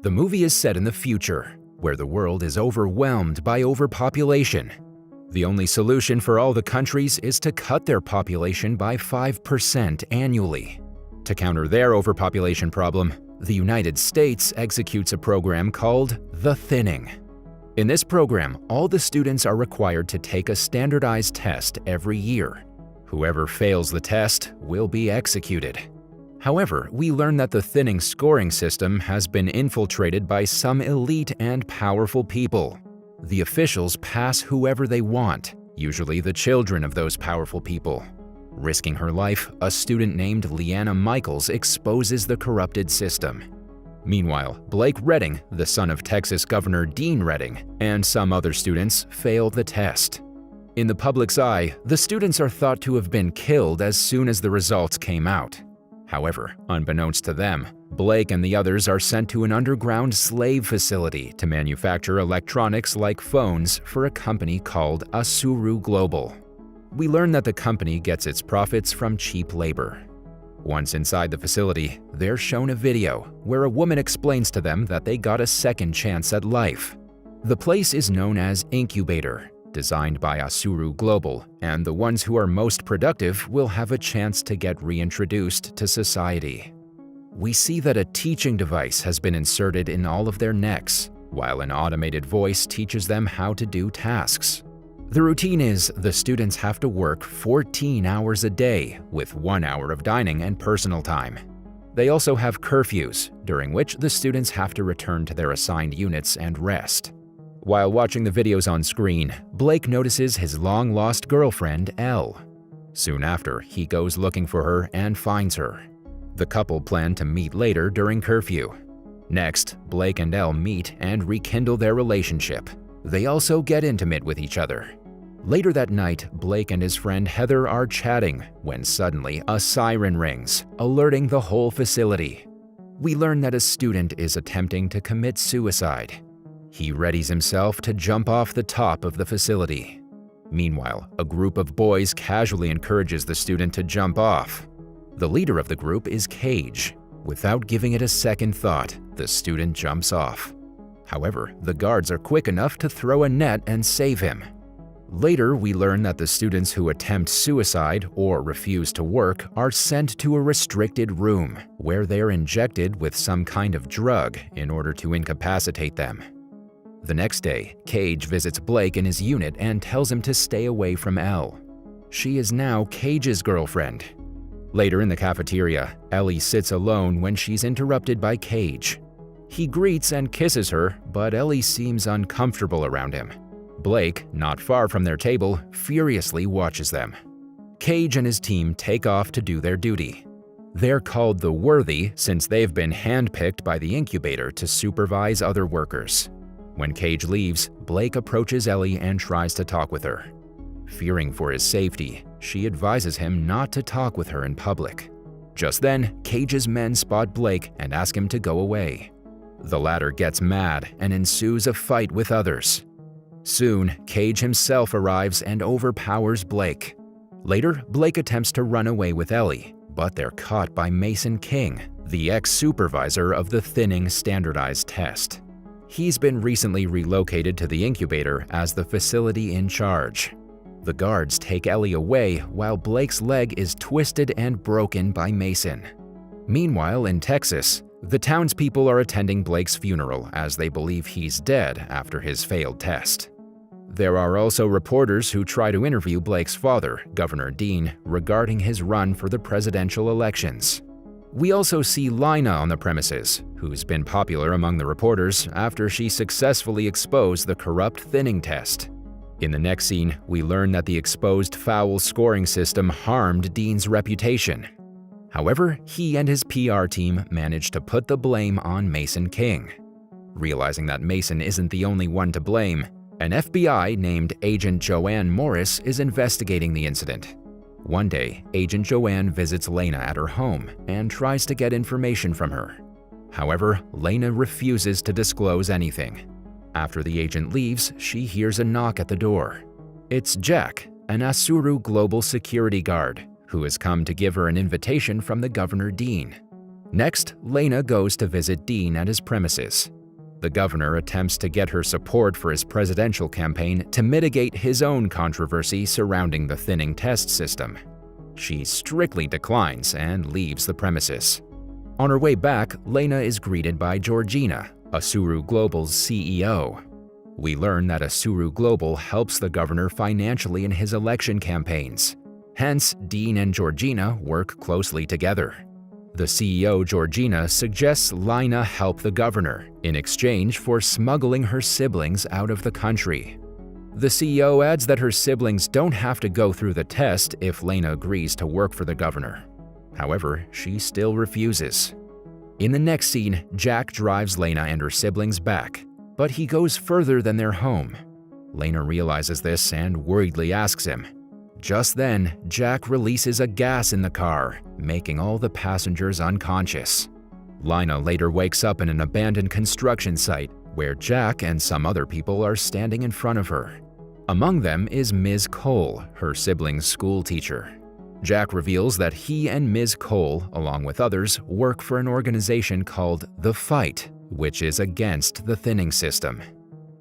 The movie is set in the future, where the world is overwhelmed by overpopulation. The only solution for all the countries is to cut their population by 5% annually. To counter their overpopulation problem, the United States executes a program called The Thinning. In this program, all the students are required to take a standardized test every year. Whoever fails the test will be executed. However, we learn that the thinning scoring system has been infiltrated by some elite and powerful people. The officials pass whoever they want, usually the children of those powerful people. Risking her life, a student named Leanna Michaels exposes the corrupted system. Meanwhile, Blake Redding, the son of Texas Governor Dean Redding, and some other students fail the test. In the public's eye, the students are thought to have been killed as soon as the results came out. However, unbeknownst to them, Blake and the others are sent to an underground slave facility to manufacture electronics like phones for a company called Asuru Global. We learn that the company gets its profits from cheap labor. Once inside the facility, they're shown a video where a woman explains to them that they got a second chance at life. The place is known as Incubator, designed by Asuru Global, and the ones who are most productive will have a chance to get reintroduced to society. We see that a teaching device has been inserted in all of their necks, while an automated voice teaches them how to do tasks. The routine is the students have to work 14 hours a day with 1 hour of dining and personal time. They also have curfews, during which the students have to return to their assigned units and rest. While watching the videos on screen, Blake notices his long-lost girlfriend, Elle. Soon after, he goes looking for her and finds her. The couple plan to meet later during curfew. Next, Blake and Elle meet and rekindle their relationship. They also get intimate with each other. Later that night, Blake and his friend Heather are chatting when suddenly a siren rings, alerting the whole facility. We learn that a student is attempting to commit suicide. He readies himself to jump off the top of the facility. Meanwhile, a group of boys casually encourages the student to jump off. The leader of the group is Cage. Without giving it a second thought, the student jumps off. However, the guards are quick enough to throw a net and save him. Later, we learn that the students who attempt suicide or refuse to work are sent to a restricted room, where they are injected with some kind of drug in order to incapacitate them. The next day, Cage visits Blake in his unit and tells him to stay away from Elle. She is now Cage's girlfriend. Later in the cafeteria, Ellie sits alone when she's interrupted by Cage. He greets and kisses her, but Ellie seems uncomfortable around him. Blake, not far from their table, furiously watches them. Cage and his team take off to do their duty. They're called the Worthy since they've been handpicked by the incubator to supervise other workers. When Cage leaves, Blake approaches Ellie and tries to talk with her. Fearing for his safety, she advises him not to talk with her in public. Just then, Cage's men spot Blake and ask him to go away. The latter gets mad and ensues a fight with others. Soon, Cage himself arrives and overpowers Blake. Later, Blake attempts to run away with Ellie, but they're caught by Mason King, the ex-supervisor of the thinning standardized test. He's been recently relocated to the incubator as the facility in charge. The guards take Ellie away while Blake's leg is twisted and broken by Mason. Meanwhile, in Texas, the townspeople are attending Blake's funeral as they believe he's dead after his failed test. There are also reporters who try to interview Blake's father, Governor Dean, regarding his run for the presidential elections. We also see Lina on the premises, who's been popular among the reporters after she successfully exposed the corrupt thinning test. In the next scene, we learn that the exposed foul scoring system harmed Dean's reputation. However, he and his PR team managed to put the blame on Mason King. Realizing that Mason isn't the only one to blame, an FBI named Agent Joanne Morris is investigating the incident. One day, Agent Joanne visits Lena at her home and tries to get information from her. However, Lena refuses to disclose anything. After the agent leaves, she hears a knock at the door. It's Jack, an Asuru Global security guard, who has come to give her an invitation from the Governor Dean. Next, Lena goes to visit Dean at his premises. The governor attempts to get her support for his presidential campaign to mitigate his own controversy surrounding the thinning test system. She strictly declines and leaves the premises. On her way back, Lena is greeted by Georgina, Asuru Global's CEO. We learn that Asuru Global helps the governor financially in his election campaigns. Hence, Dean and Georgina work closely together. The CEO, Georgina, suggests Lena help the governor in exchange for smuggling her siblings out of the country. The CEO adds that her siblings don't have to go through the test if Lena agrees to work for the governor. However, she still refuses. In the next scene, Jack drives Lena and her siblings back, but he goes further than their home. Lena realizes this and worriedly asks him. Just then, Jack releases a gas in the car, making all the passengers unconscious. Lena later wakes up in an abandoned construction site where Jack and some other people are standing in front of her. Among them is Ms. Cole, her sibling's school teacher. Jack reveals that he and Ms. Cole, along with others, work for an organization called The Fight, which is against the thinning system.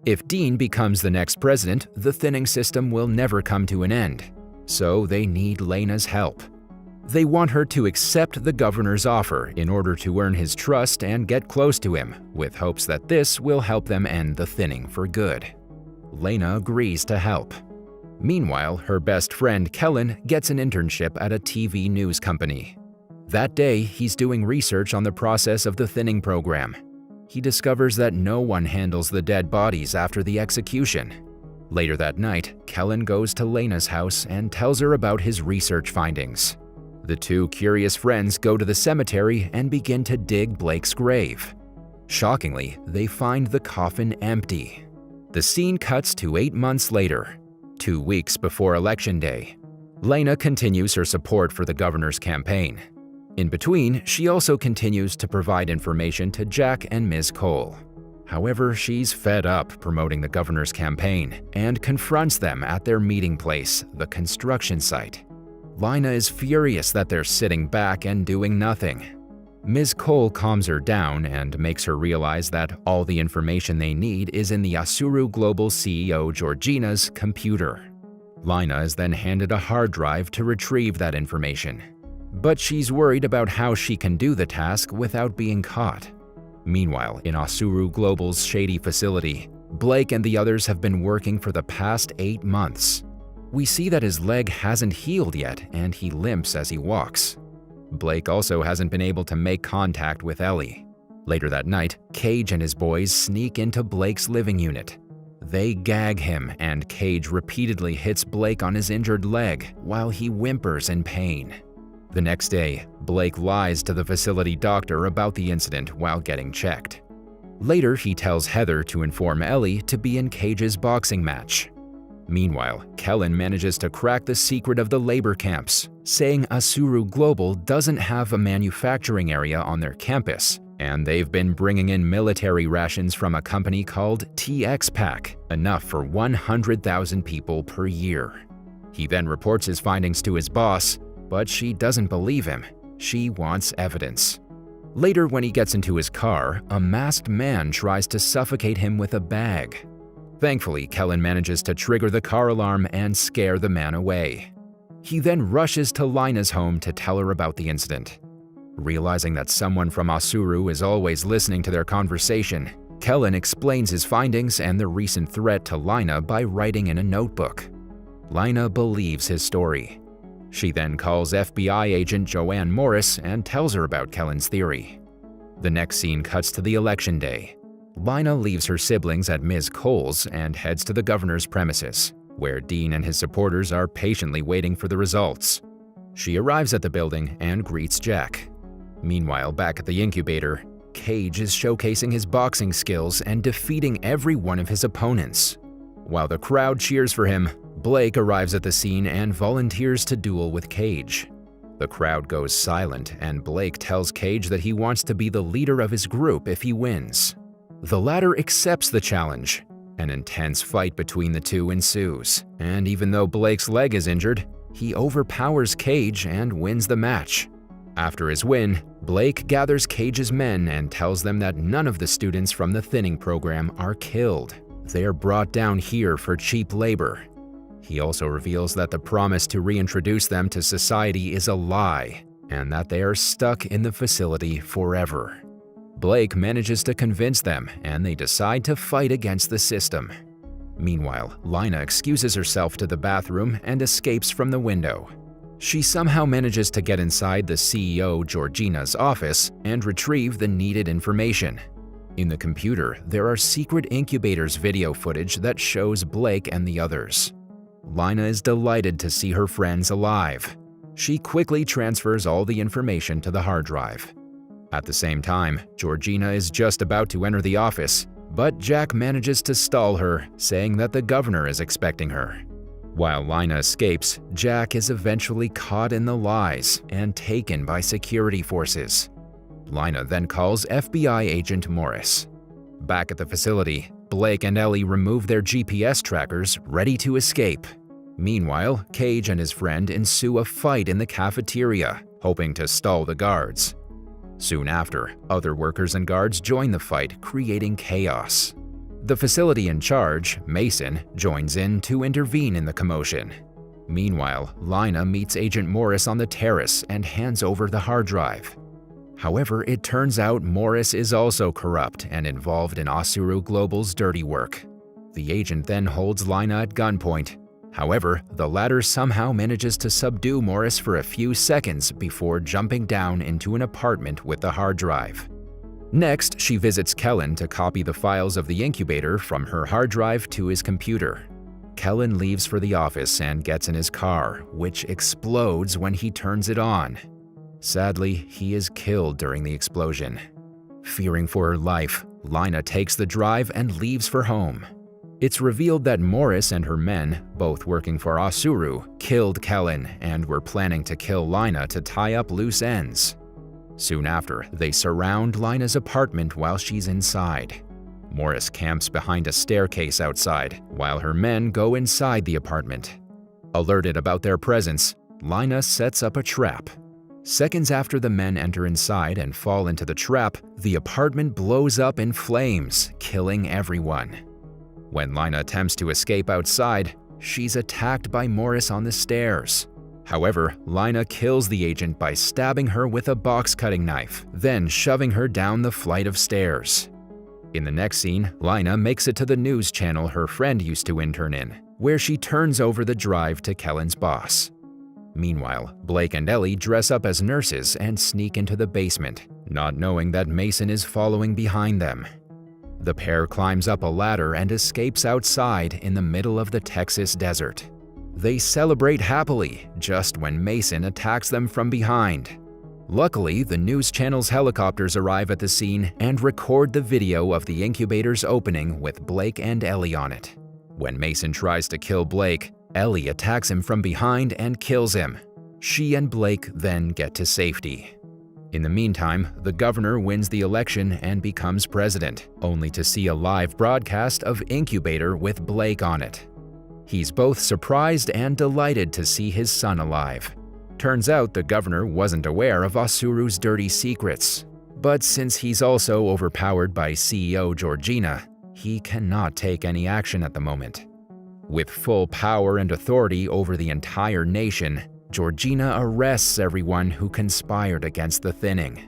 If Dean becomes the next president, the thinning system will never come to an end. So they need Lena's help. They want her to accept the governor's offer in order to earn his trust and get close to him, with hopes that this will help them end the thinning for good. Lena agrees to help. Meanwhile, her best friend Kellen gets an internship at a TV news company. That day, he's doing research on the process of the thinning program. He discovers that no one handles the dead bodies after the execution. Later that night, Kellen goes to Lena's house and tells her about his research findings. The two curious friends go to the cemetery and begin to dig Blake's grave. Shockingly, they find the coffin empty. The scene cuts to 8 months later, 2 weeks before Election Day. Lena continues her support for the governor's campaign. In between, she also continues to provide information to Jack and Ms. Cole. However, she's fed up promoting the governor's campaign and confronts them at their meeting place, the construction site. Lena is furious that they're sitting back and doing nothing. Ms. Cole calms her down and makes her realize that all the information they need is in the Asuru Global CEO Georgina's computer. Lena is then handed a hard drive to retrieve that information. But she's worried about how she can do the task without being caught. Meanwhile, in Asuru Global's shady facility, Blake and the others have been working for the past 8 months. We see that his leg hasn't healed yet and he limps as he walks. Blake also hasn't been able to make contact with Ellie. Later that night, Cage and his boys sneak into Blake's living unit. They gag him and Cage repeatedly hits Blake on his injured leg while he whimpers in pain. The next day, Blake lies to the facility doctor about the incident while getting checked. Later, he tells Heather to inform Ellie to be in Cage's boxing match. Meanwhile, Kellen manages to crack the secret of the labor camps, saying Asuru Global doesn't have a manufacturing area on their campus, and they've been bringing in military rations from a company called TX Pack, enough for 100,000 people per year. He then reports his findings to his boss, but she doesn't believe him. She wants evidence. Later, when he gets into his car, a masked man tries to suffocate him with a bag. Thankfully, Kellen manages to trigger the car alarm and scare the man away. He then rushes to Lena's home to tell her about the incident. Realizing that someone from Asuru is always listening to their conversation, Kellen explains his findings and the recent threat to Lena by writing in a notebook. Lena believes his story. She then calls FBI agent Joanne Morris and tells her about Kellen's theory. The next scene cuts to the election day. Lena leaves her siblings at Ms. Cole's and heads to the governor's premises, where Dean and his supporters are patiently waiting for the results. She arrives at the building and greets Jack. Meanwhile, back at the incubator, Cage is showcasing his boxing skills and defeating every one of his opponents. While the crowd cheers for him, Blake arrives at the scene and volunteers to duel with Cage. The crowd goes silent, and Blake tells Cage that he wants to be the leader of his group if he wins. The latter accepts the challenge. An intense fight between the two ensues, and even though Blake's leg is injured, he overpowers Cage and wins the match. After his win, Blake gathers Cage's men and tells them that none of the students from the thinning program are killed. They are brought down here for cheap labor. He also reveals that the promise to reintroduce them to society is a lie, and that they are stuck in the facility forever. Blake manages to convince them, and they decide to fight against the system. Meanwhile, Lina excuses herself to the bathroom and escapes from the window. She somehow manages to get inside the CEO Georgina's office and retrieve the needed information. In the computer, there are secret incubators video footage that shows Blake and the others. Lina is delighted to see her friends alive. She quickly transfers all the information to the hard drive. At the same time, Georgina is just about to enter the office, but Jack manages to stall her, saying that the governor is expecting her. While Lina escapes, Jack is eventually caught in the lies and taken by security forces. Lina then calls FBI agent Morris. Back at the facility, Blake and Ellie remove their GPS trackers, ready to escape. Meanwhile, Cage and his friend ensue a fight in the cafeteria, hoping to stall the guards. Soon after, other workers and guards join the fight, creating chaos. The facility in charge, Mason, joins in to intervene in the commotion. Meanwhile, Lina meets Agent Morris on the terrace and hands over the hard drive. However, it turns out Morris is also corrupt and involved in Asuru Global's dirty work. The agent then holds Lina at gunpoint. However, the latter somehow manages to subdue Morris for a few seconds before jumping down into an apartment with the hard drive. Next, she visits Kellen to copy the files of the incubator from her hard drive to his computer. Kellen leaves for the office and gets in his car, which explodes when he turns it on. Sadly, he is killed during the explosion. Fearing for her life, Lina takes the drive and leaves for home. It's revealed that Morris and her men, both working for Asuru, killed Kellen and were planning to kill Lina to tie up loose ends. Soon after, they surround Lina's apartment while she's inside. Morris camps behind a staircase outside, while her men go inside the apartment. Alerted about their presence, Lina sets up a trap. Seconds after the men enter inside and fall into the trap, the apartment blows up in flames, killing everyone. When Lina attempts to escape outside, she's attacked by Morris on the stairs. However, Lina kills the agent by stabbing her with a box-cutting knife, then shoving her down the flight of stairs. In the next scene, Lina makes it to the news channel her friend used to intern in, where she turns over the drive to Kellen's boss. Meanwhile, Blake and Ellie dress up as nurses and sneak into the basement, not knowing that Mason is following behind them. The pair climbs up a ladder and escapes outside in the middle of the Texas desert. They celebrate happily just when Mason attacks them from behind. Luckily, the news channel's helicopters arrive at the scene and record the video of the incubator's opening with Blake and Ellie on it. When Mason tries to kill Blake, Ellie attacks him from behind and kills him. She and Blake then get to safety. In the meantime, the governor wins the election and becomes president, only to see a live broadcast of Incubator with Blake on it. He's both surprised and delighted to see his son alive. Turns out the governor wasn't aware of Asuru's dirty secrets. But since he's also overpowered by CEO Georgina, he cannot take any action at the moment. With full power and authority over the entire nation, Georgina arrests everyone who conspired against the thinning.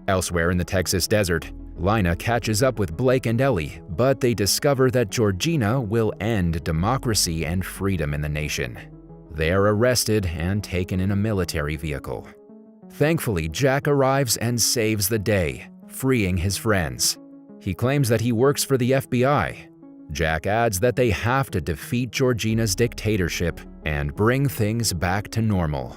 Elsewhere in the Texas desert, Lina catches up with Blake and Ellie, but they discover that Georgina will end democracy and freedom in the nation. They are arrested and taken in a military vehicle. Thankfully, Jack arrives and saves the day, freeing his friends. He claims that he works for the FBI. Jack adds that they have to defeat Georgina's dictatorship and bring things back to normal.